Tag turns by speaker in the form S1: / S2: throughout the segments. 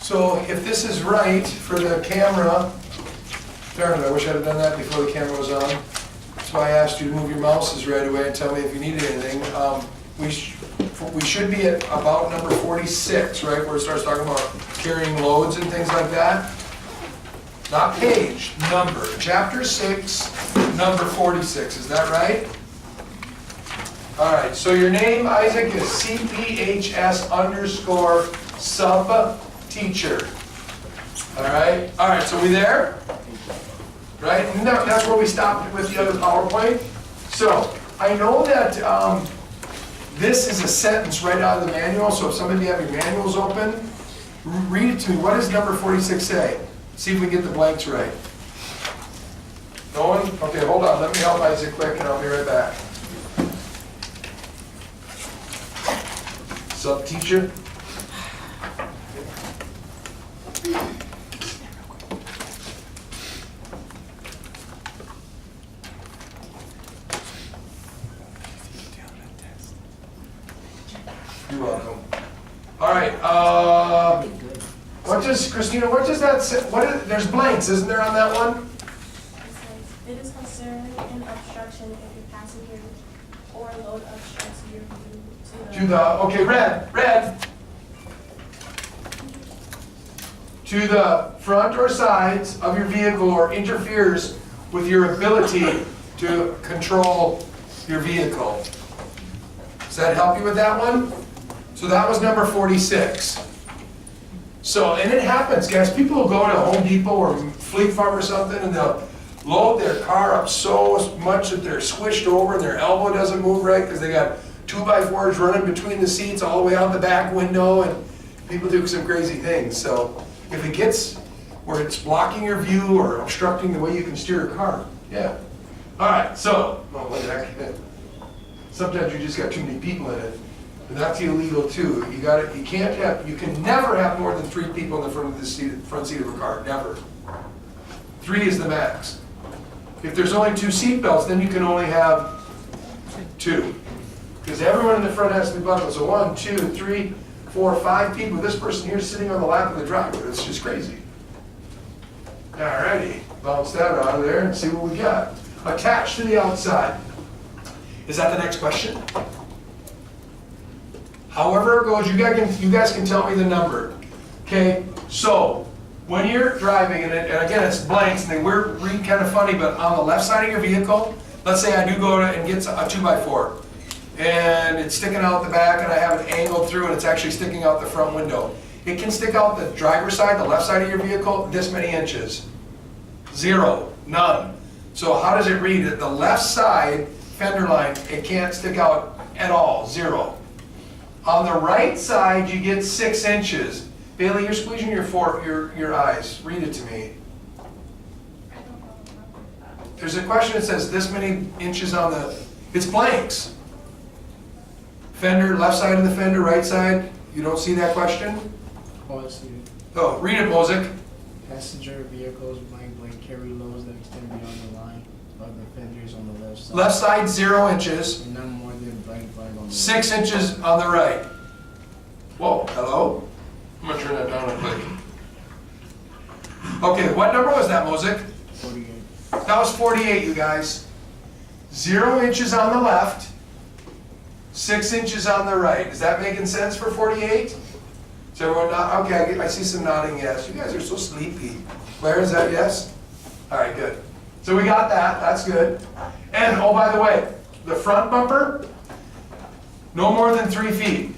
S1: So if this is right for the camera, darn it, I wish I'd have done that before the camera was on. That's why I asked you to move your mouses right away and tell me if you need anything. We should be at about number 46, right, where it starts talking about carrying loads and things like that. Not page, number. Chapter 6, number 46, is that right? All right, so your name, Isaac, is CPHS underscore sub teacher. All right, so we there? Right, and that's where we stopped with the other PowerPoint. So I know that this is a sentence right out of the manual, so if some of you have your manuals open, read it to me. What does number 46 say? See if we get the blanks right. No one? Okay, hold on, let me help Isaac quick and I'll be right back. Sub teacher. You're welcome. All right. What does Christina? What does that say? There's blanks, isn't there, on that one?
S2: It is considered an obstruction if your passenger or load obstructs your view to the.
S1: Okay, red. To the front or sides of your vehicle or interferes with your ability to control your vehicle. Does that help you with that one? So that was number 46. So, and it happens, guys. People will go to Home Depot or Fleet Farm or something and they'll load their car up so much that they're squished over and their elbow doesn't move right because they got 2x4s running between the seats all the way out the back window, and people do some crazy things. So if it gets where it's blocking your view or obstructing the way you can steer a car, yeah. All right, so, oh, what the heck? Sometimes you just got too many people in it. And that's illegal too. You can never have more than 3 people in the front seat of a car, never. 3 is the max. If there's only 2 seat belts, then you can only have 2. Because everyone in the front has to be buckled. So 1, 2, 3, 4, 5 people. This person here is sitting on the lap of the driver. It's just crazy. Alrighty, bounce that out of there and see what we got. Attached to the outside. Is that the next question? However it goes, you guys can tell me the number. Okay, so when you're driving, and again it's blanks, and they read kind of funny, but on the left side of your vehicle, let's say I do go and get a 2x4, and it's sticking out the back, and I have it angled through, and it's actually sticking out the front window. It can stick out the driver's side, the left side of your vehicle, this many inches. 0, none. So how does it read? At the left side fender line, it can't stick out at all, 0. On the right side, you get 6 inches. Bailey, you're squeezing your eyes. Read it to me. There's a question that says this many inches on the, it's blanks. Fender, left side of the fender, right side. You don't see that question?
S3: Oh, I see it.
S1: Oh, read it, Mosick.
S3: Passenger vehicles blank carry loads that extend beyond the line of the fenders on the left side.
S1: Left side, 0 inches.
S3: And not more than blank on the
S1: 6 inches on the right. Whoa, hello? I'm gonna turn that down real quick. Okay, what number was that, Mosick?
S3: 48.
S1: That was 48, you guys. 0 inches on the left, 6 inches on the right. Is that making sense for 48? Is everyone not? Okay, I see some nodding yes. You guys are so sleepy. Claire, is that yes? All right, good. So we got that, that's good. And oh, by the way, the front bumper, no more than 3 feet.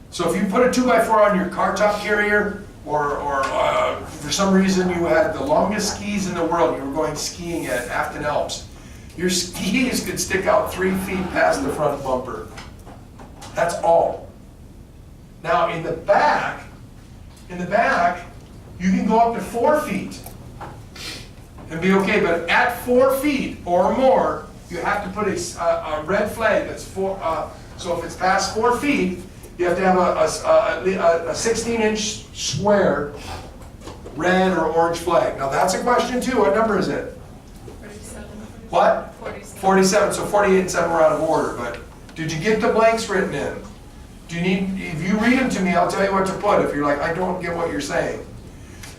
S1: So if you put a 2x4 on your car top carrier, or for some reason you had the longest skis in the world, you were going skiing at Afton Alps, your skis could stick out 3 feet past the front bumper. That's all. Now in the back, you can go up to 4 feet and be okay, but at 4 feet or more, you have to put a red flag that's 4, so if it's past 4 feet, you have to have a 16-inch square red or orange flag. Now that's a question too. What number is it?
S2: 47.
S1: What?
S2: 47.
S1: 47. So 48 and 7 were out of order. But did you get the blanks written in? Do you need, if you read them to me, I'll tell you what to put if you're like, I don't get what you're saying.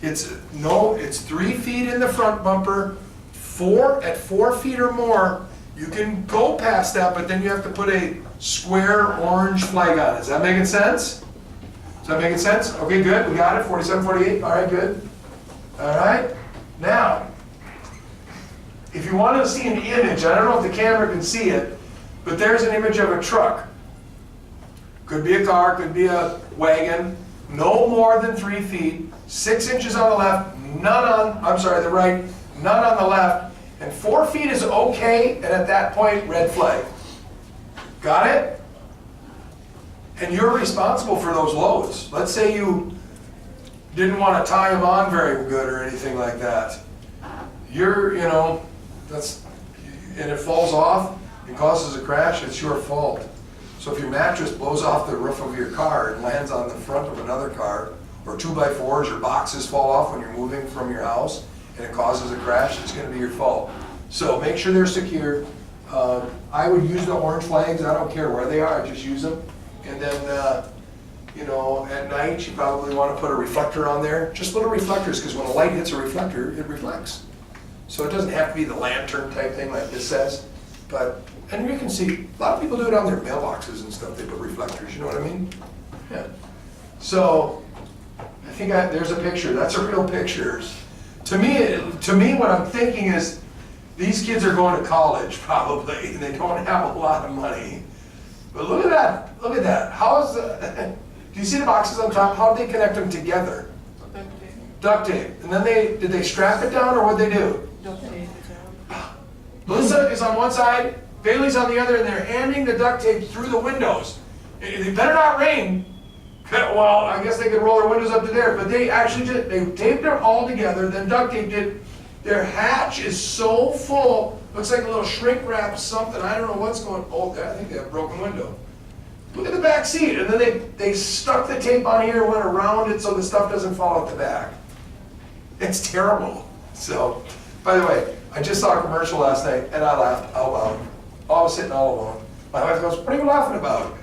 S1: It's 3 feet in the front bumper, at 4 feet or more, you can go past that, but then you have to put a square orange flag on it. Is that making sense? Is that making sense? Okay, good, we got it, 47, 48, all right, good. All right, now, if you want to see an image, I don't know if the camera can see it, but there's an image of a truck. Could be a car, could be a wagon, no more than 3 feet, 6 inches on the left, the right, none on the left, and 4 feet is okay, and at that point, red flag. Got it? And you're responsible for those loads. Let's say you didn't want to tie them on very good or anything like that. And it falls off and causes a crash, it's your fault. So if your mattress blows off the roof of your car and lands on the front of another car, or 2x4s or boxes fall off when you're moving from your house and it causes a crash, it's going to be your fault. So make sure they're secured. I would use the orange flags, I don't care where they are, I just use them. And then, at night you probably want to put a reflector on there. Just little reflectors, because when a light hits a reflector, it reflects. So it doesn't have to be the lantern type thing like this says. And you can see, a lot of people do it on their mailboxes and stuff, they put reflectors, you know what I mean? Yeah. So, I think there's a picture, that's a real picture. To me, what I'm thinking is, these kids are going to college probably, and they don't have a lot of money. But look at that, do you see the boxes on top? How did they connect them together? Duct tape. And then did they strap it down or what'd they do?
S4: Duct tape.
S1: Melissa is on one side, Bailey's on the other, and they're handing the duct tape through the windows. It better not rain. Well, I guess they could roll their windows up to there, but they actually they taped them all together, then duct taped it. Their hatch is so full, looks like a little shrink wrap something, I don't know what's going on. I think they have a broken window. Look at the back seat, and then they stuck the tape on here, went around it so the stuff doesn't fall out the back. It's terrible. So, by the way, I just saw a commercial last night, and I laughed out loud. I was sitting all alone. My wife goes, what are you laughing about?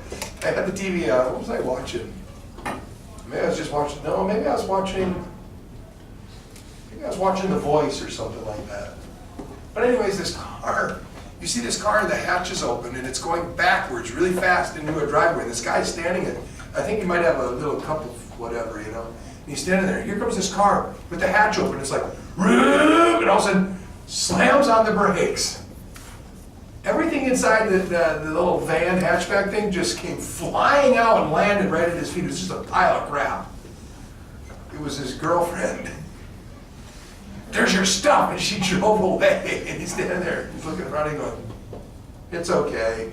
S1: I had the TV on. What was I watching? Maybe I was just watching, no, maybe I was watching The Voice or something like that. But anyways, this car, you see this car, the hatch is open, and it's going backwards really fast into a driveway. And this guy's standing in, I think he might have a little cup of whatever, And he's standing there. Here comes this car with the hatch open. It's like, and all of a sudden, slams on the brakes. Everything inside the little van hatchback thing just came flying out and landed right at his feet. It was just a pile of crap. It was his girlfriend. There's your stuff, and she drove away. And he's standing there, he's looking around and going, it's okay.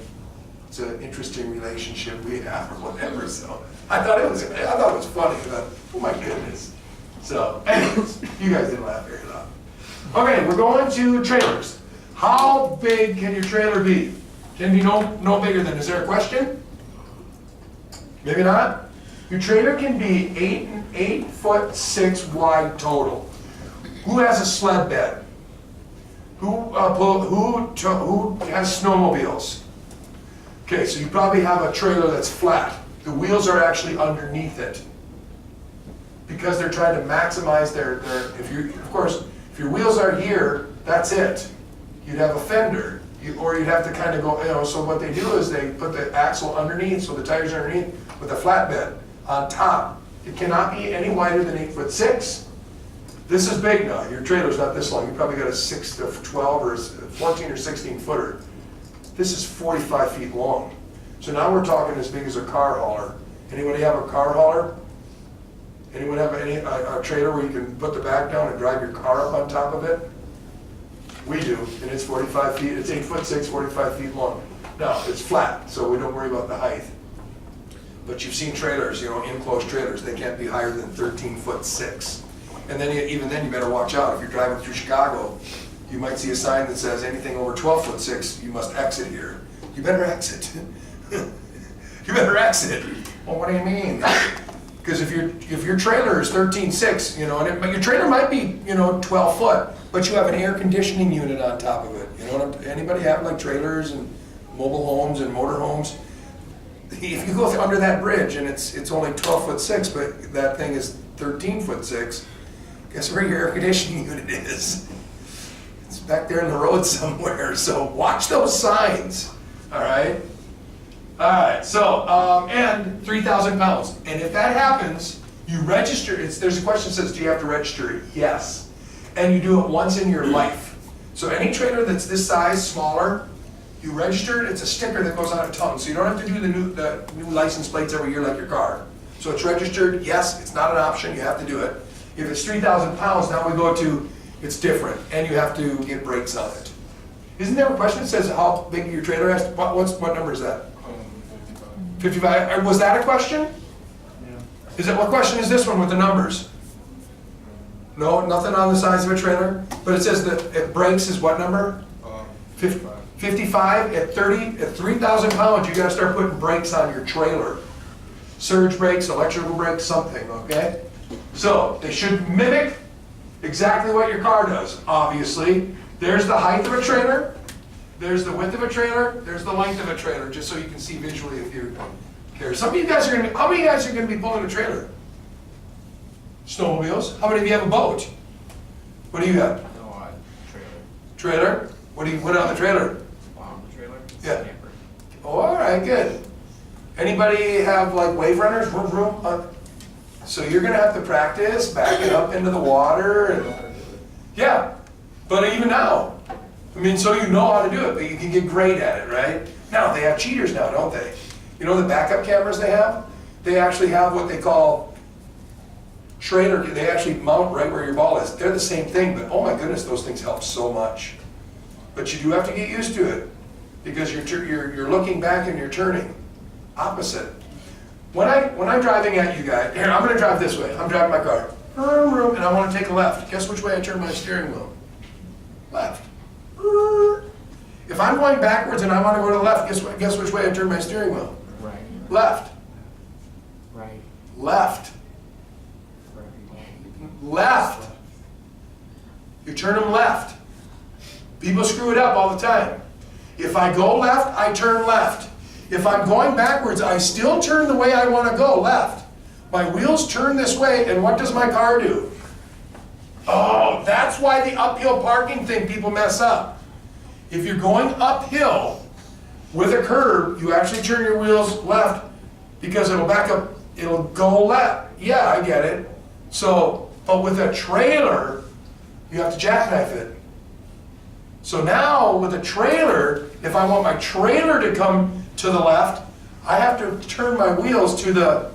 S1: It's an interesting relationship we have or whatever. So I thought it was funny. I thought, oh my goodness. So anyways, you guys didn't laugh very loud. Okay, we're going to trailers. How big can your trailer be? Can be no bigger than, is there a question? Maybe not? Your trailer can be 8'6" wide total. Who has a sled bed? Who has snowmobiles? Okay, so you probably have a trailer that's flat. The wheels are actually underneath it. Because they're trying to maximize if your wheels are here, that's it. You'd have a fender, or you'd have to kind of go, so what they do is they put the axle underneath, so the tires are underneath, with a flatbed on top. It cannot be any wider than 8'6". This is big now, your trailer's not this long, you probably got a 6 to 12 or 14 or 16 footer. This is 45 feet long. So now we're talking as big as a car hauler. Anybody have a car hauler? Anyone have a trailer where you can put the back down and drive your car up on top of it? We do, and it's 45 feet, it's 8'6", 45 feet long. Now, it's flat, so we don't worry about the height. But you've seen trailers, enclosed trailers, they can't be higher than 13'6". And then even then you better watch out. If you're driving through Chicago, you might see a sign that says anything over 12'6", you must exit here. You better exit. You better exit. Well, what do you mean? Because if your trailer is 13'6", but your trailer might be, 12 foot, but you have an air conditioning unit on top of it. Anybody have like trailers and mobile homes and motor homes? if you go under that bridge and it's only 12'6", but that thing is 13'6", guess where your air conditioning unit is? It's back there in the road somewhere, so watch those signs, all right? All right, so, and 3,000 pounds. And if that happens, you register, there's a question that says, do you have to register? Yes. And you do it once in your life. So any trailer that's this size, smaller, you register it, it's a sticker that goes on a tongue. So you don't have to do the new license plates every year like your car. So it's registered, yes, it's not an option, you have to do it. If it's 3,000 pounds, now we go to, it's different, and you have to get brakes on it. Isn't there a question that says how big your trailer has, what number is that? 55, was that a question?
S3: Yeah.
S1: What question is this one with the numbers? No, nothing on the size of a trailer? But it says that it brakes is what number? 55, at 3,000 pounds, you gotta start putting brakes on your trailer. Surge brakes, electrical brakes, something, okay? So, they should mimic exactly what your car does, obviously. There's the height of a trailer, there's the width of a trailer, there's the length of a trailer, just so you can see visually if you care. Some of you guys are how many of you guys are gonna be pulling a trailer? Snowmobiles? How many of you have a boat? What do you have?
S4: No, trailer.
S1: Trailer? What do you put on the trailer?
S4: Trailer?
S1: Yeah.
S4: Camper.
S1: Oh, all right, good. Anybody have like wave runners? Vroom, vroom? So you're gonna have to practice backing up into the water and, yeah. But even now, I mean, so you know how to do it, but you can get great at it, right? Now, they have cheaters now, don't they? You know the backup cameras they have? They actually have what they call trailer, they actually mount right where your ball is. They're the same thing, but oh my goodness, those things help so much. But you do have to get used to it, because you're looking back and you're turning. Opposite. When I'm driving at you guys, here, I'm gonna drive this way. I'm driving my car. And I wanna take a left. Guess which way I turn my steering wheel? Left. If I'm going backwards and I wanna go to the left, guess which way I turn my steering wheel?
S3: Right.
S1: Left.
S3: Right.
S1: Left. Left. You turn them left. People screw it up all the time. If I go left, I turn left. If I'm going backwards, I still turn the way I want to go, left. My wheels turn this way, and what does my car do? Oh, that's why the uphill parking thing people mess up. If you're going uphill with a curb, you actually turn your wheels left because it'll back up, it'll go left. Yeah, I get it. So, but with a trailer, you have to jackknife it. So now with a trailer, if I want my trailer to come to the left, I have to turn my wheels to the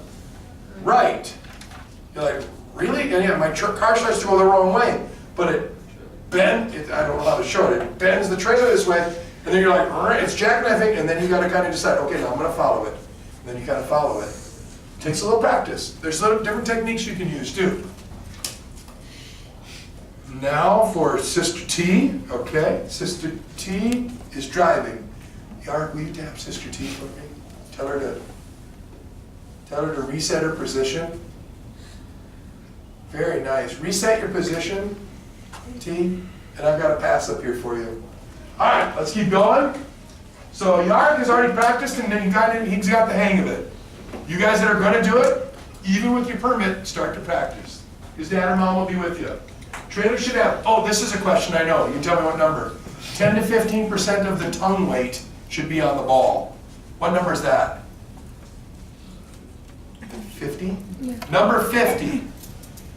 S1: right. You're like, really? And yeah, my car starts to go the wrong way. But it bends, I don't know how to show it, it bends the trailer this way, and then you're like, it's jackknifing, and then you gotta kind of decide, okay, now I'm gonna follow it. And then you kind of follow it. Takes a little practice. There's little different techniques you can use too. Now for Sister T, okay? Sister T is driving. Yard, will you tap Sister T for me? Tell her to reset her position. Very nice. Reset your position, T, and I've got a pass up here for you. All right, let's keep going. So Yard has already practiced, and then he's got the hang of it. You guys that are going to do it, even with your permit, start to practice. His dad or mom will be with you. Trailer should have, oh, this is a question I know. You can tell me what number. 10 to 15% of the tongue weight should be on the ball. What number is that? 50? Yeah. Number 50.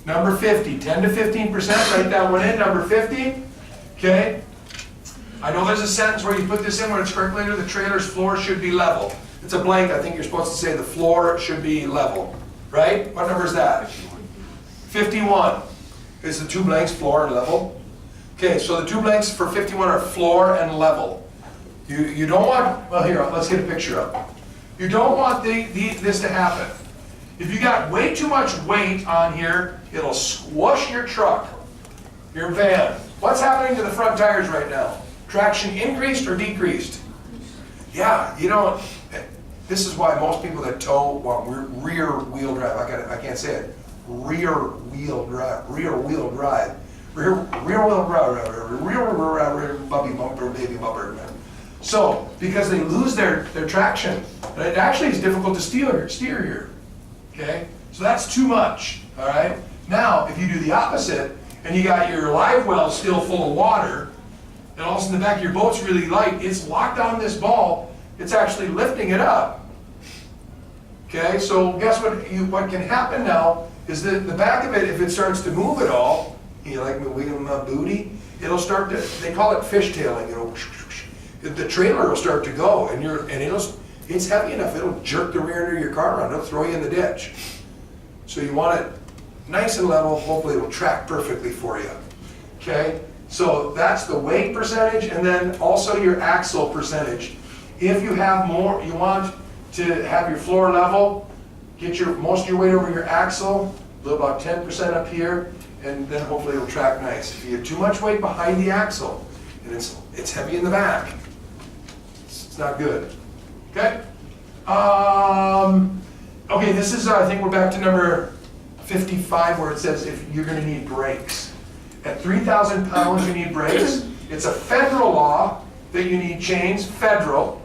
S1: Number 50. 10 to 15%. Write that one in. Number 50. Okay. I know there's a sentence where you put this in when it's correct later. The trailer's floor should be level. It's a blank. I think you're supposed to say the floor should be level. Right? What number is that? 51. Is the two blanks floor and level? Okay, so the two blanks for 51 are floor and level. You don't want, well here, let's get a picture up. You don't want this to happen. If you got way too much weight on here, it'll squash your truck, your van. What's happening to the front tires right now? Traction increased or decreased? Yeah, you don't, this is why most people that tow want rear wheel drive, I can't say it. Rear wheel drive, bubby bumper, baby bumper. So, because they lose their traction, and it actually is difficult to steer here, okay? So that's too much, all right? Now, if you do the opposite, and you got your live well still full of water, and all of a sudden the back of your boat's really light, it's locked on this ball, it's actually lifting it up. Okay, so guess what can happen now is that the back of it, if it starts to move at all, you know, like wiggling my booty, it'll start to, they call it fishtailing, you know, the trailer will start to go, and it's heavy enough, it'll jerk the rear end of your car around, it'll throw you in the ditch. So you want it nice and level, hopefully it will track perfectly for you. Okay, so that's the weight percentage, and then also your axle percentage. If you have more, you want to have your floor level, get most of your weight over your axle, about 10% up here, and then hopefully it'll track nice. If you have too much weight behind the axle, and it's heavy in the back, it's not good. Okay? Okay, this is, I think we're back to number 55 where it says if you're gonna need brakes. At 3,000 pounds, you need brakes. It's a federal law that you need chains, federal.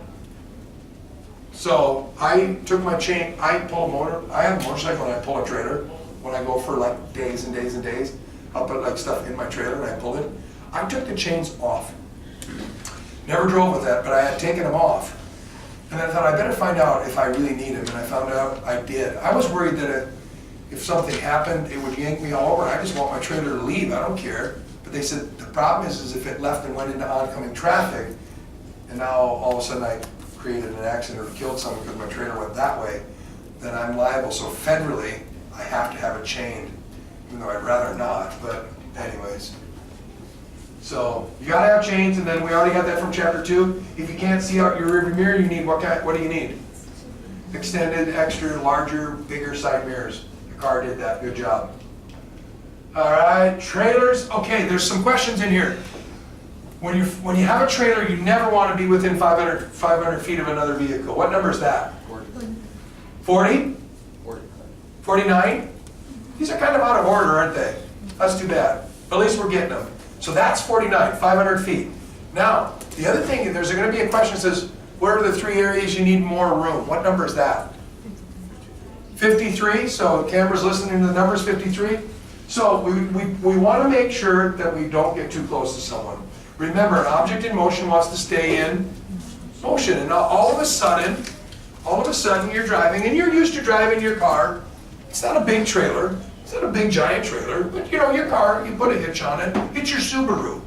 S1: So I took my chain, I have a motorcycle and I pull a trailer when I go for like days and days and days. I'll put like stuff in my trailer and I pull it. I took the chains off. Never drove with that, but I had taken them off. And I thought I better find out if I really need them, and I found out I did. I was worried that if something happened, it would yank me all over. I just want my trailer to leave, I don't care. But they said the problem is if it left and went into oncoming traffic, and now all of a sudden I created an accident or killed someone because my trailer went that way, then I'm liable. So federally, I have to have it chained, even though I'd rather not, but anyways. So you gotta have chains, and then we already got that from chapter 2. If you can't see out your rearview mirror, you need what do you need? Extended, extra, larger, bigger side mirrors. The car did that, good job. All right, trailers. Okay, there's some questions in here. When you have a trailer, you never want to be within 500 feet of another vehicle. What number is that? 40? 49? These are kind of out of order, aren't they? That's too bad. But at least we're getting them. So that's 49, 500 feet. Now, the other thing, there's going to be a question that says, where are the 3 areas you need more room? What number is that? 53, so camera's listening to the numbers, 53. So we want to make sure that we don't get too close to someone. Remember, an object in motion wants to stay in motion. And now all of a sudden you're driving, and you're used to driving your car. It's not a big trailer. It's not a big giant trailer, but you know, your car, you put a hitch on it. It's your Subaru.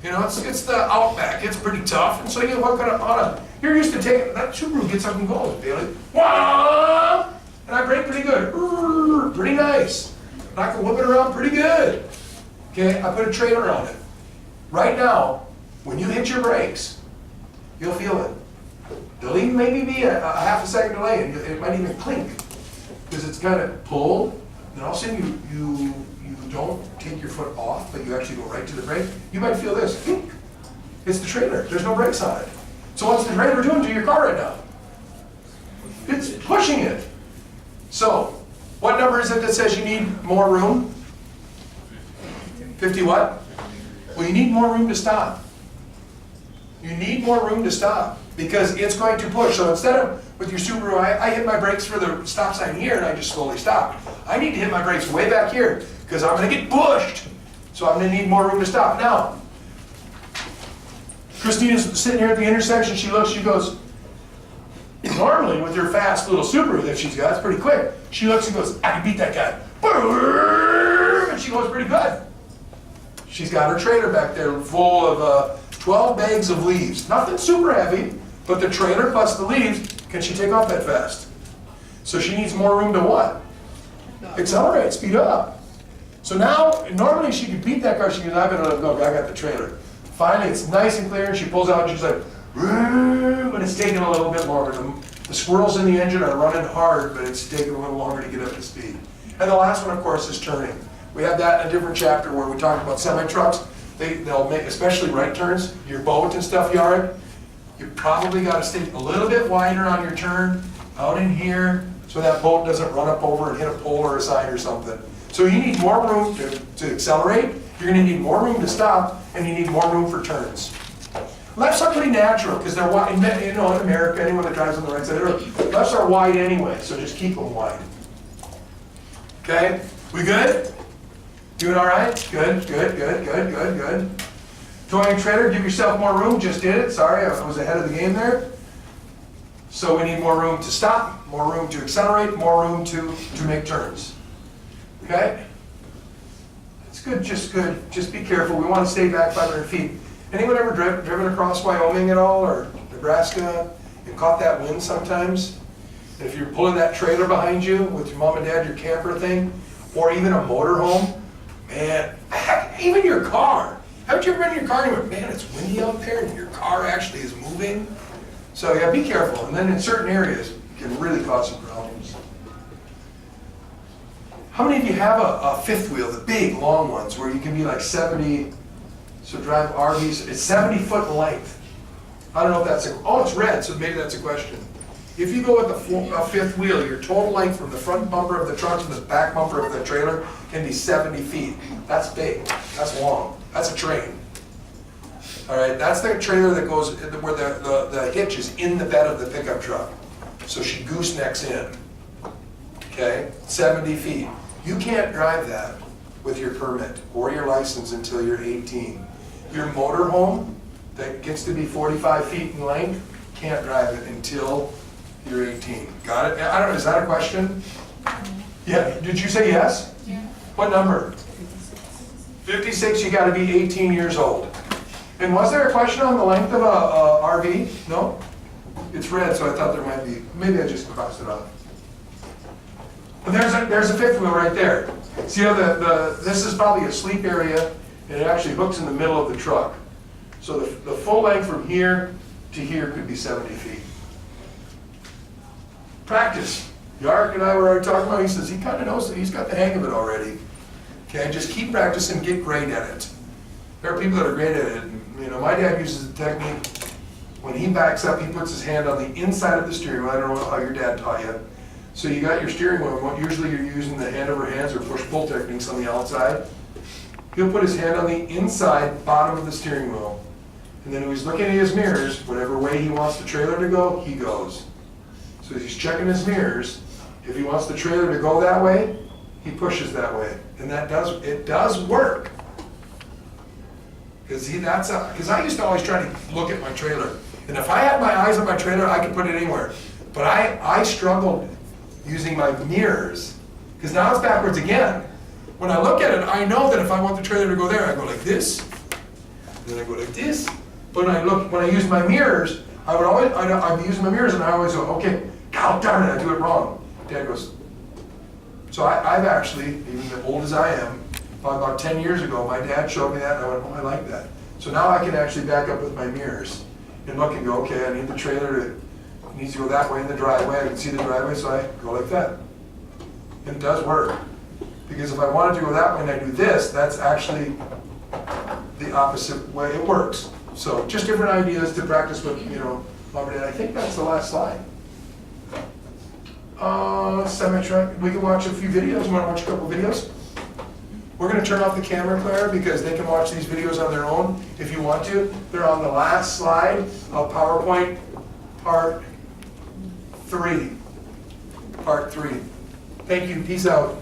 S1: You know, it's the Outback. It's pretty tough, and so you hook it on it. You're used to taking, that Subaru gets up and goes, Bailey. Wah! And I brake pretty good. Pretty nice. And I can whip it around pretty good. Okay, I put a trailer on it. Right now, when you hit your brakes, you'll feel it. There'll even maybe be a half a second delay, and it might even clink, because it's kind of pulled. And all of a sudden you don't take your foot off, but you actually go right to the brake. You might feel this. It's the trailer. There's no brakes on it. So what's the trailer doing to your car right now? It's pushing it. So what number is it that says you need more room? 50 what? Well, you need more room to stop. You need more room to stop because it's going to push. So instead of with your Subaru, I hit my brakes for the stop sign here and I just slowly stopped. I need to hit my brakes way back here because I'm going to get pushed. So I'm going to need more room to stop. Now, Christina's sitting here at the intersection. She looks, she goes, normally with her fast little Subaru that she's got, it's pretty quick. She looks and goes, I can beat that guy. And she goes pretty good. She's got her trailer back there full of 12 bags of leaves. Nothing super heavy, but the trailer plus the leaves, can she take off that fast? So she needs more room to what? Accelerate, speed up. So now, normally she could beat that car. She goes, I better let it go, I got the trailer. Finally, it's nice and clear, and she pulls out, and she's like, but it's taking a little bit longer. The squirrels in the engine are running hard, but it's taking a little longer to get up to speed. And the last one, of course, is turning. We have that in a different chapter where we talk about semi-trucks. They'll make, especially right turns, your boat and stuff yard, you probably got to stay a little bit wider on your turn, out in here, so that boat doesn't run up over and hit a pole or a sign or something. So you need more room to accelerate, you're going to need more room to stop, and you need more room for turns. Lefts are pretty natural, because they're wide, you know, in America, anyone that drives on the right side, lefts are wide anyway, so just keep them wide. Okay, we good? Doing all right? Good, good, good, good, good, good. Towing trailer, give yourself more room, just did it, sorry, I was ahead of the game there. So we need more room to stop, more room to accelerate, more room to make turns. Okay? It's good, just be careful, we want to stay back 500 feet. Anyone ever driven across Wyoming at all, or Nebraska, and caught that wind sometimes? And if you're pulling that trailer behind you with your mom and dad, your camper thing, or even a motorhome, man, heck, even your car. Haven't you ever been in your car and you went, man, it's windy out there, and your car actually is moving? So yeah, be careful, and then in certain areas, it can really cause some problems. How many of you have a fifth wheel, the big, long ones, where you can be like 70, so drive RVs, it's 70 foot in length. I don't know if that's oh, it's red, so maybe that's a question. If you go with a fifth wheel, your total length from the front bumper of the truck to the back bumper of the trailer can be 70 feet. That's big, that's long, that's a train. All right, that's the trailer that goes, where the hitch is in the bed of the pickup truck. So she goosenecks in, okay, 70 feet. You can't drive that with your permit or your license until you're 18. Your motorhome that gets to be 45 feet in length, can't drive it until you're 18. Got it? I don't know, is that a question? Yeah, did you say yes?
S2: Yeah.
S1: What number? 56, you gotta be 18 years old. And was there a question on the length of a RV? No? It's red, so I thought there might be. Maybe I just crossed it off. But there's a fifth wheel right there. See how this is probably a sleep area, and it actually hooks in the middle of the truck. So the full length from here to here could be 70 feet. Practice. Yark and I were already talking about, he says he kind of knows that he's got the hang of it already. Okay, just keep practicing, get great at it. There are people that are great at it. And, you know, my dad uses the technique, when he backs up, he puts his hand on the inside of the steering wheel. I don't know how your dad taught you. So you got your steering wheel, usually you're using the hand over hands or push-pull techniques on the outside. He'll put his hand on the inside bottom of the steering wheel. And then when he's looking at his mirrors, whatever way he wants the trailer to go, he goes. So he's checking his mirrors. If he wants the trailer to go that way, he pushes that way. And it does work. Because I used to always try to look at my trailer. And if I had my eyes on my trailer, I could put it anywhere. But I struggled using my mirrors, because now it's backwards again. When I look at it, I know that if I want the trailer to go there, I go like this, then I go like this. But when I use my mirrors, I'd be using my mirrors, and I always go, okay, God darn it, I do it wrong. Dad goes, so I've actually, even as old as I am, about 10 years ago, my dad showed me that, and I went, oh, I like that. So now I can actually back up with my mirrors and look and go, okay, I need the trailer it needs to go that way in the driveway. I can see the driveway, so I go like that. And it does work. Because if I wanted to go that way and I do this, that's actually the opposite way it works. So just different ideas to practice with, you know, Mom and Dad. I think that's the last slide. Semi-truck. We can watch a few videos. You want to watch a couple videos? We're going to turn off the camera, Claire, because they can watch these videos on their own if you want to. They're on the last slide of PowerPoint Part 3. Part 3. Thank you. Peace out.